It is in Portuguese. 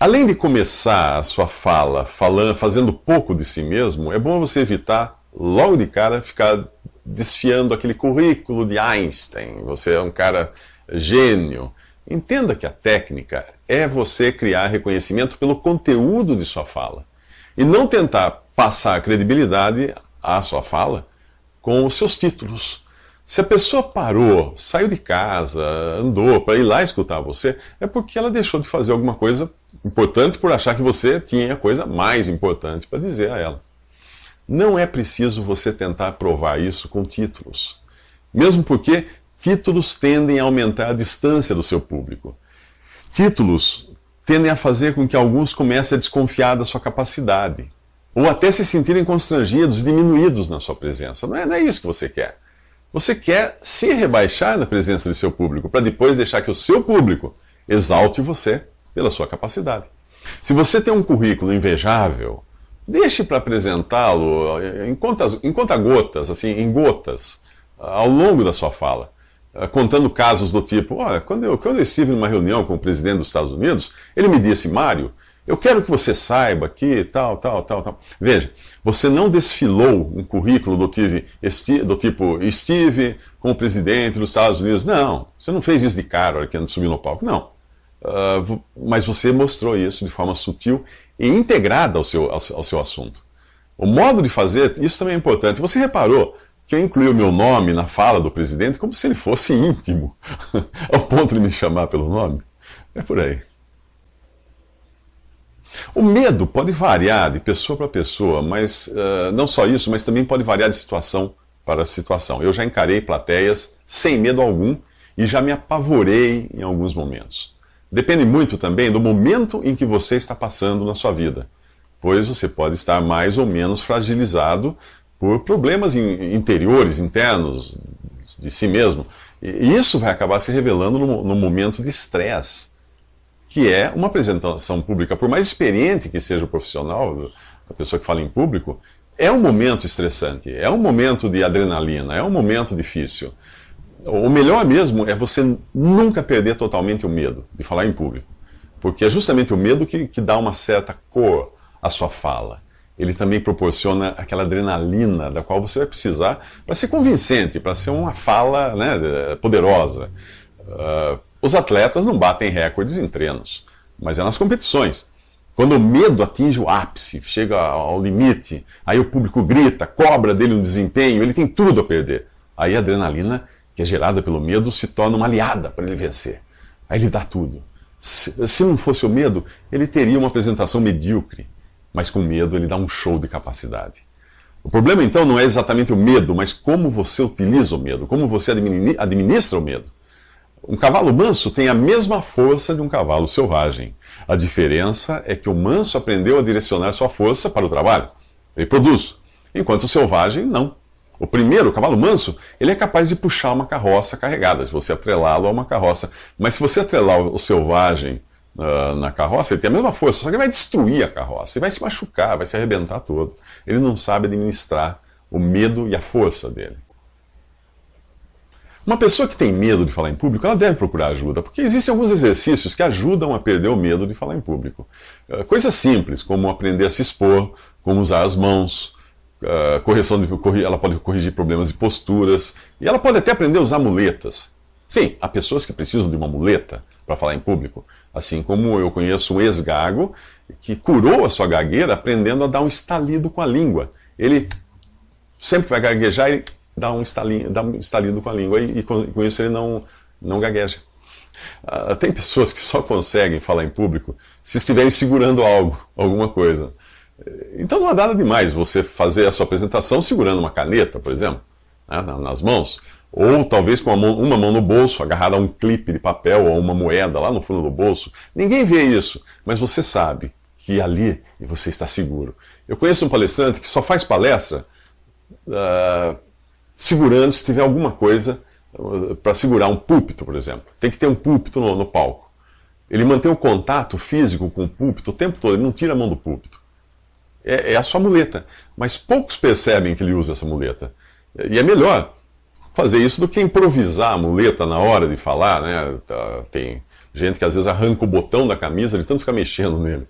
Além de começar a sua fala fazendo pouco de si mesmo, é bom você evitar, logo de cara, ficar desfiando aquele currículo de Einstein. Você é um cara gênio. Entenda que a técnica é você criar reconhecimento pelo conteúdo de sua fala. E não tentar passar credibilidade à sua fala com os seus títulos. Se a pessoa parou, saiu de casa, andou para ir lá escutar você, é porque ela deixou de fazer alguma coisa importante por achar que você tinha coisa mais importante para dizer a ela. Não é preciso você tentar provar isso com títulos. Mesmo porque títulos tendem a aumentar a distância do seu público. Títulos tendem a fazer com que alguns comecem a desconfiar da sua capacidade. Ou até se sentirem constrangidos, diminuídos na sua presença. Não é isso que você quer. Você quer se rebaixar na presença de seu público, para depois deixar que o seu público exalte você pela sua capacidade. Se você tem um currículo invejável, deixe para apresentá-lo em conta-gotas, assim, em gotas, ao longo da sua fala, contando casos do tipo, olha, quando eu estive numa reunião com o presidente dos Estados Unidos, ele me disse, Mário, eu quero que você saiba que tal. Veja, você não desfilou um currículo do tipo estive com o presidente dos Estados Unidos. Não, você não fez isso de cara, hora que antes de subir no palco. Não. Mas você mostrou isso de forma sutil e integrada ao seu assunto. O modo de fazer, isso também é importante. Você reparou que eu incluí o meu nome na fala do presidente como se ele fosse íntimo, ao ponto de me chamar pelo nome? É por aí. O medo pode variar de pessoa para pessoa, mas não só isso, mas também pode variar de situação para situação. Eu já encarei plateias sem medo algum e já me apavorei em alguns momentos. Depende muito também do momento em que você está passando na sua vida, pois você pode estar mais ou menos fragilizado por problemas interiores, internos, de si mesmo. E isso vai acabar se revelando no momento de estresse, que é uma apresentação pública. Por mais experiente que seja o profissional, a pessoa que fala em público, é um momento estressante, é um momento de adrenalina, é um momento difícil. O melhor mesmo é você nunca perder totalmente o medo de falar em público, porque é justamente o medo que dá uma certa cor à sua fala. Ele também proporciona aquela adrenalina da qual você vai precisar para ser convincente, para ser uma fala, né, poderosa. Os atletas não batem recordes em treinos, mas é nas competições. Quando o medo atinge o ápice, chega ao limite, aí o público grita, cobra dele um desempenho, ele tem tudo a perder. Aí a adrenalina, que é gerada pelo medo, se torna uma aliada para ele vencer. Aí ele dá tudo. Se não fosse o medo, ele teria uma apresentação medíocre, mas com medo ele dá um show de capacidade. O problema então não é exatamente o medo, mas como você utiliza o medo, como você administra o medo. Um cavalo manso tem a mesma força de um cavalo selvagem. A diferença é que o manso aprendeu a direcionar sua força para o trabalho. Ele produz, enquanto o selvagem não. O cavalo manso, ele é capaz de puxar uma carroça carregada, se você atrelá-lo a uma carroça. Mas se você atrelar o selvagem na carroça, ele tem a mesma força, só que ele vai destruir a carroça, ele vai se machucar, vai se arrebentar todo. Ele não sabe administrar o medo e a força dele. Uma pessoa que tem medo de falar em público, ela deve procurar ajuda, porque existem alguns exercícios que ajudam a perder o medo de falar em público. Coisas simples, como aprender a se expor, como usar as mãos, ela pode corrigir problemas de posturas, e ela pode até aprender a usar muletas. Sim, há pessoas que precisam de uma muleta para falar em público, assim como eu conheço um ex-gago que curou a sua gagueira aprendendo a dar um estalido com a língua. Ele sempre vai gaguejar e dá um estalido com a língua e com isso ele não gagueja. Tem pessoas que só conseguem falar em público se estiverem segurando alguma coisa. Então não há nada demais você fazer a sua apresentação segurando uma caneta, por exemplo, né, nas mãos, ou talvez com uma mão no bolso, agarrada a um clipe de papel ou uma moeda lá no fundo do bolso. Ninguém vê isso, mas você sabe que ali você está seguro. Eu conheço um palestrante que só faz palestra segurando, se tiver alguma coisa para segurar um púlpito, por exemplo. Tem que ter um púlpito no palco. Ele mantém o contato físico com o púlpito o tempo todo, ele não tira a mão do púlpito. É a sua muleta. Mas poucos percebem que ele usa essa muleta. E é melhor, fazer isso do que improvisar a muleta na hora de falar, né? Tem gente que às vezes arranca o botão da camisa de tanto ficar mexendo nele.